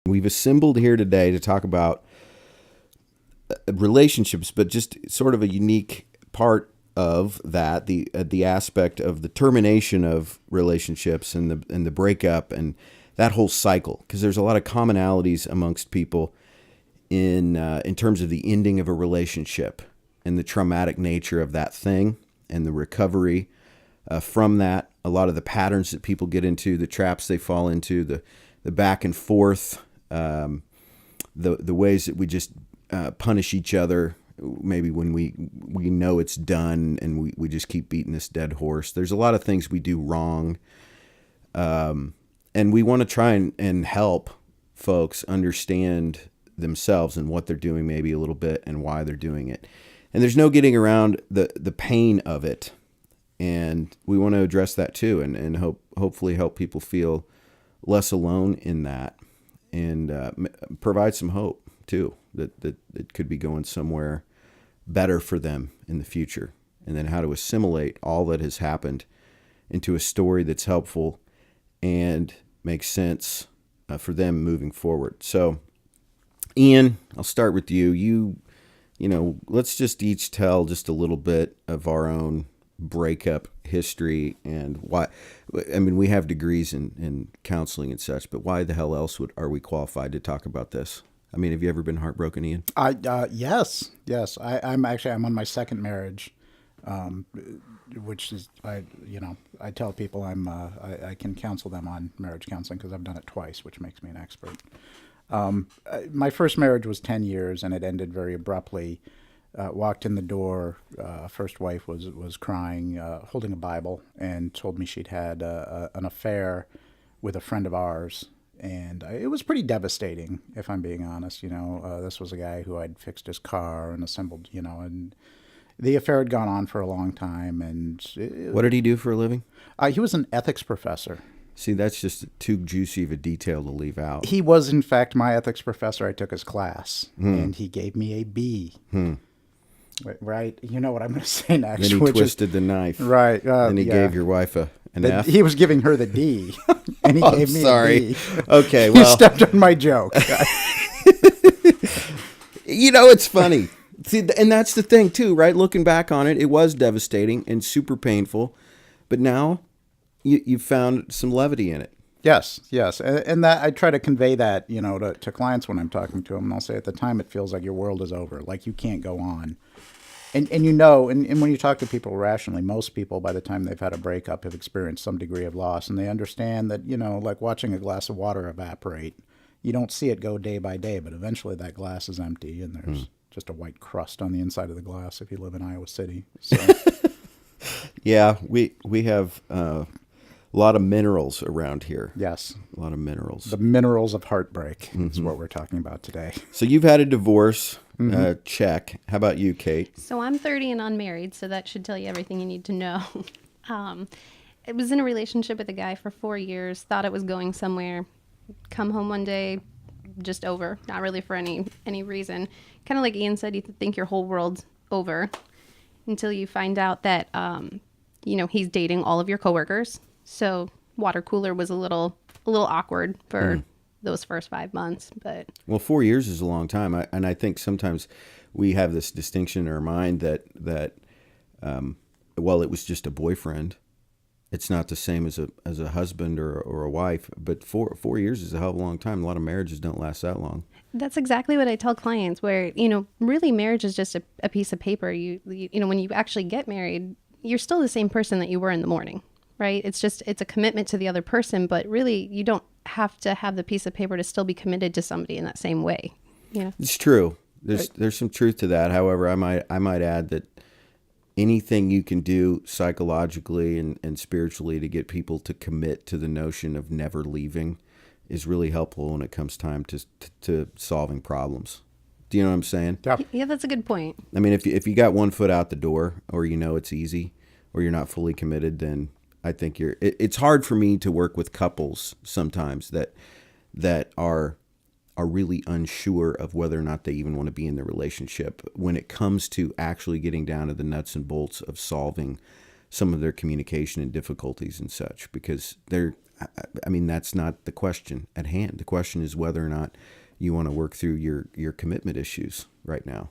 We've assembled here today to talk about relationships, but just sort of a unique part of that, the aspect of the termination of relationships and the breakup and that whole cycle, because there's a lot of commonalities amongst people in terms of the ending of a relationship and the traumatic nature of that thing and the recovery from that. A lot of the patterns that people get into, the traps they fall into, the back and forth, the ways that we just punish each other, maybe when we know it's done and we just keep beating this dead horse. There's a lot of things we do wrong. And we want to try and help folks understand themselves and what they're doing maybe a little bit and why they're doing it. And there's no getting around the pain of it. And we want to address that too and hopefully help people feel less alone in that and provide some hope too, that it could be going somewhere better for them in the future. And then how to assimilate all that has happened into a story that's helpful and makes sense for them moving forward. So, Ian, I'll start with you. You know, let's just each tell just a little bit of our own breakup history and why. I mean, we have degrees in counseling and such, but why the hell else are we qualified to talk about this? I mean, have you ever been heartbroken, Ian? Yes. I'm on my second marriage, which is I tell people I can counsel them on marriage counseling because I've done it twice, which makes me an expert. My first marriage was 10 years and it ended very abruptly. Walked in the door, first wife was crying, holding a Bible, and told me she'd had an affair with a friend of ours. And it was pretty devastating, if I'm being honest. This was a guy who I'd fixed his car and assembled, and the affair had gone on for a long time. And what did he do for a living? He was an ethics professor. See, that's just too juicy of a detail to leave out. He was, in fact, my ethics professor. I took his class, and he gave me a B. Right? You know what I'm going to say next. Then he twisted the knife. Right. And he gave your wife an F. He was giving her the D, and he gave me a B. Okay, well. You stepped on my joke. It's funny. See, and that's the thing, too, right? Looking back on it, it was devastating and super painful. But now you've found some levity in it. Yes. And that I try to convey that, to clients when I'm talking to them. And I'll say at the time it feels like your world is over, like you can't go on. And when you talk to people rationally, most people by the time they've had a breakup have experienced some degree of loss. And they understand that, like watching a glass of water evaporate, you don't see it go day by day, but eventually that glass is empty and there's just a white crust on the inside of the glass if you live in Iowa City. So. Yeah, we have a lot of minerals around here. Yes. A lot of minerals. The minerals of heartbreak is what we're talking about today. So you've had a divorce, check. How about you, Kate? So I'm 30 and unmarried, so that should tell you everything you need to know. I was in a relationship with a guy for 4 years, thought it was going somewhere. Come home one day, just over. Not really for any reason. Kind of like Ian said, you think your whole world's over until you find out that, he's dating all of your coworkers. So water cooler was a little awkward for those first 5 months, but 4 years is a long time, and I think sometimes we have this distinction in our mind that it was just a boyfriend. It's not the same as a husband or a wife, but 4 years is a hell of a long time. A lot of marriages don't last that long. That's exactly what I tell clients. Where really marriage is just a piece of paper. You when you actually get married, you're still the same person that you were in the morning. Right? It's a commitment to the other person, but really you don't have to have the piece of paper to still be committed to somebody in that same way. It's true. There's some truth to that. However, I might add that anything you can do psychologically and spiritually to get people to commit to the notion of never leaving is really helpful when it comes time to solving problems. Do you know what I'm saying? Yeah, that's a good point. I mean, if you got one foot out the door, or it's easy, or you're not fully committed, then I think it's hard for me to work with couples sometimes that are really unsure of whether or not they even want to be in the relationship when it comes to actually getting down to the nuts and bolts of solving some of their communication and difficulties and such, because I mean, that's not the question at hand. The question is whether or not you want to work through your commitment issues right now.